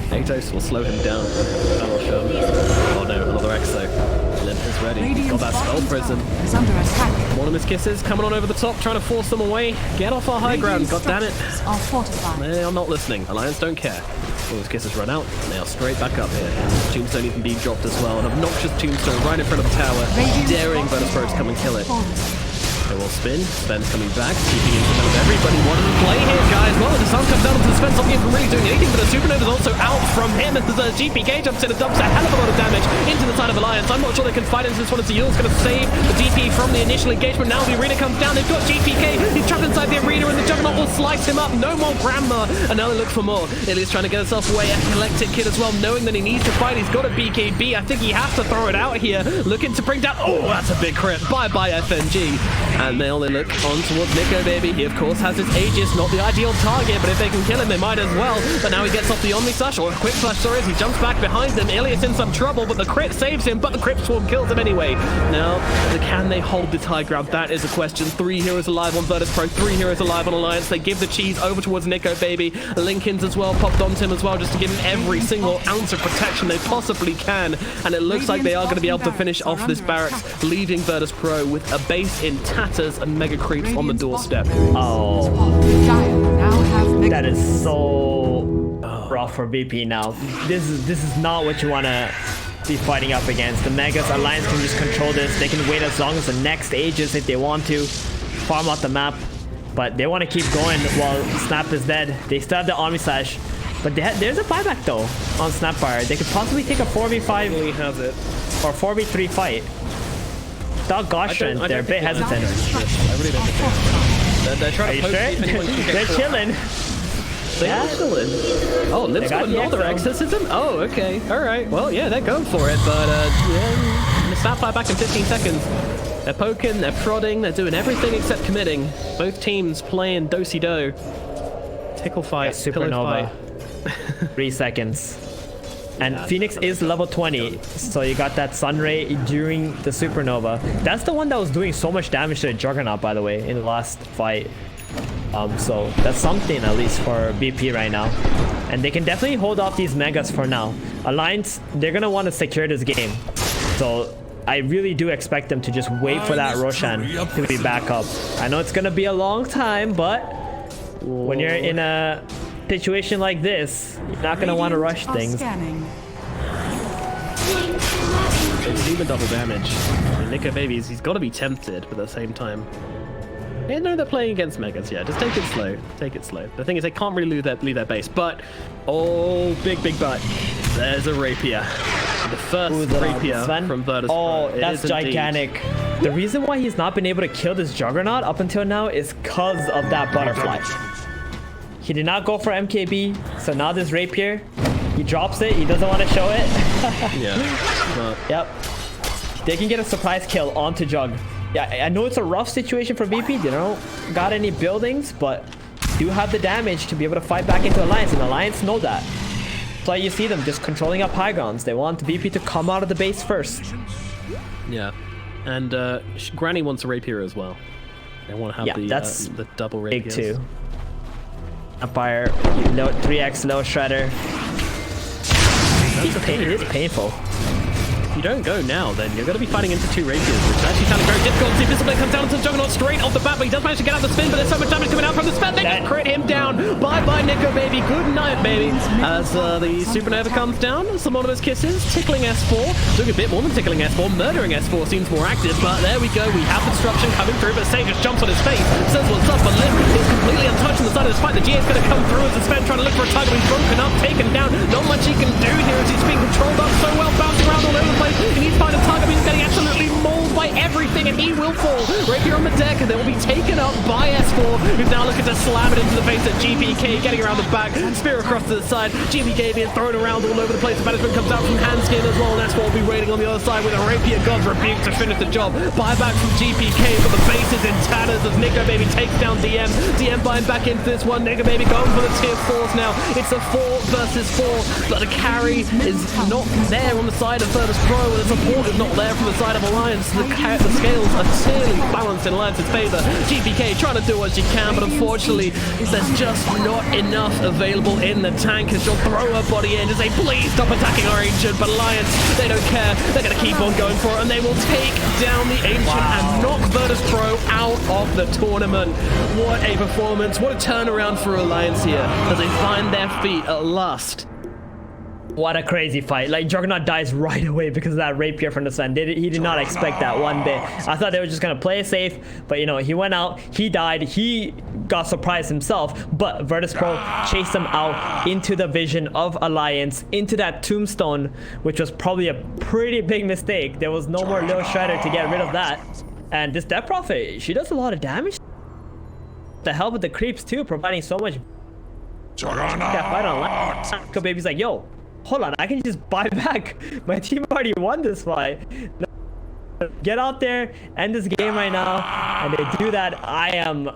Atos will slow him down. Oh no, another Exo. Limp is ready. He's got that Spell Prism. One of his kisses coming on over the top, trying to force them away. Get off our high ground, goddammit. They are not listening. Alliance don't care. All his kisses run out, and they are straight back up here. Tombstone even being dropped as well. An obnoxious Tombstone right in front of the tower, daring VIRTUS Pro to come and kill it. They will spin. Sven's coming back, keeping in front of everybody. What does play here, guys? Well, the sun comes down onto the Sven, stopping him from really doing anything, but the Supernova's also out from him as the GPK jumps in and dumps a hell of a lot of damage into the side of Alliance. I'm not sure they can fight into this one. It's Yule's going to save the DP from the initial engagement. Now the arena comes down. They've got GPK. He's trapped inside the arena, and the Juggernaut will slice him up. No more Grandma. And now they look for more. Ilia's trying to get himself away. Epileptic Kid as well, knowing that he needs to fight. He's got a BKB. I think he has to throw it out here. Looking to bring down... Oh, that's a big crit. Bye-bye, FNG. And they only look on towards Nico, baby. He, of course, has his Aegis. Not the ideal target, but if they can kill him, they might as well. But now he gets off the Omni Slash, or a Quick Slash, sorry, as he jumps back behind them. Ilias in some trouble, but the crit saves him, but the Crypt Swarm kills him anyway. Now, can they hold this high ground? That is a question. 3 heroes alive on VIRTUS Pro, 3 heroes alive on Alliance. They give the cheese over towards Nico, baby. Lincoln's as well, popped onto him as well, just to give him every single ounce of protection they possibly can. And it looks like they are going to be able to finish off this barracks, leaving VIRTUS Pro with a base in tatters and mega creeps on the doorstep. Oh, that is so rough for VP now. This is not what you want to be fighting up against. The Megas Alliance can just control this. They can wait as long as the next Aegis if they want to, farm out the map, but they want to keep going while Snap is dead. They still have the Omni Slash, but there's a buyback though on Snapfire. They could possibly take a 4v5 or 4v3 fight. Without Gosh Strength, they're a bit hesitant. I really don't think they're trying to poke. They're chilling. Excellent. Oh, Liv's got another exorcism? Oh, okay. Alright. Well, yeah, they're going for it, but yeah, Sapphire back in 15 seconds. They're poking, they're prodding, they're doing everything except committing. Both teams playing do-si-do. Tickle fight, supernova. 3 seconds. And yeah, Phoenix is level 20, so you got that Sunray during the supernova. That's the one that was doing so much damage to the Juggernaut, by the way, in the last fight. So that's something at least for BP right now. And they can definitely hold off these Megas for now. Alliance, they're going to want to secure this game. So I really do expect them to just wait for that Roshan to be back up. I know it's going to be a long time, but when you're in a situation like this, you're not going to want to rush things. It's even double damage. I mean, Nico Babies, he's got to be tempted, but at the same time, yeah, no, they're playing against Megas. Yeah, just take it slow. Take it slow. The thing is, they can't really leave their base. But oh, big but. There's a rapier. The first rapier from VIRTUS. Oh, that's gigantic. The reason why he's not been able to kill this Juggernaut up until now is because of that butterfly. He did not go for MKB, so now this rapier, he drops it. He doesn't want to show it. Yeah. Yep. They can get a surprise kill onto Jug. Yeah, I know it's a rough situation for VP. They don't got any buildings, but do have the damage to be able to fight back into Alliance, and Alliance know that. That's why you see them just controlling up high grounds. They want VP to come out of the base first. Yeah, and Granny wants a rapier as well. They want to have the double rapiers. Big too. Sapphire, 3x low shredder. It is painful. If you don't go now, then you're going to be fighting into 2 rapiers, which is actually sounding very difficult. See, Visible comes down to the Juggernaut straight off the bat, but he does manage to get out the spin, but there's so much damage coming out from the spin. They just crit him down. Bye-bye, Nico, baby. Good night, baby. As the Supernova comes down, some Anonymous Kisses, tickling S4. Doing a bit more than tickling S4. Murdering S4 seems more active, but there we go. We have Disruption coming through, but Sage just jumps on his face. Says what's up, but Lim is completely untouched on the side of this fight. The GA's going to come through as the Sven trying to look for a target. He's broken up, taken down. Not much he can do here as he's being controlled up so well, bouncing around all over the place. He needs to find a target, but he's getting absolutely mauled by everything, and he will fall right here on the deck, and they will be taken up by S4, who's now looking to slam it into the face of GPK, getting around the back, spear across to the side. GPK being thrown around all over the place. The management comes out from Handskin as well, and S4 will be waiting on the other side with a rapier God's Rebuke to finish the job. Buyback from GPK, but the base is in tatters as Nico Baby takes down DM. DM buying back into this one. Nico Baby going for the tier 4s now. It's a 4 versus 4, but the carry is not there on the side of VIRTUS Pro, and the support is not there from the side of Alliance. The scales are clearly balanced in Alliance's favor. GPK trying to do what she can, but unfortunately, there's just not enough available in the tank as she'll throw her body in to say, please stop attacking our Ancient, but Alliance, they don't care. They're going to keep on going for it, and they will take down the Ancient and knock VIRTUS Pro out of the tournament. What a performance. What a turnaround for Alliance here as they find their feet at last. What a crazy fight. Like, Juggernaut dies right away because of that rapier from the sun. He did not expect that one bit. I thought they were just going to play it safe, but you know, he went out, he died, he got surprised himself, but VIRTUS Pro chased him out into the vision of Alliance, into that tombstone, which was probably a pretty big mistake. There was no more Lil Shredder to get rid of that. And this Death Prophet, she does a lot of damage. The help with the creeps too, providing so much. That fight on Alliance. Baby's like, yo, hold on, I can just buy back. My team already won this fight. Get out there, end this game right now, and they do that. I am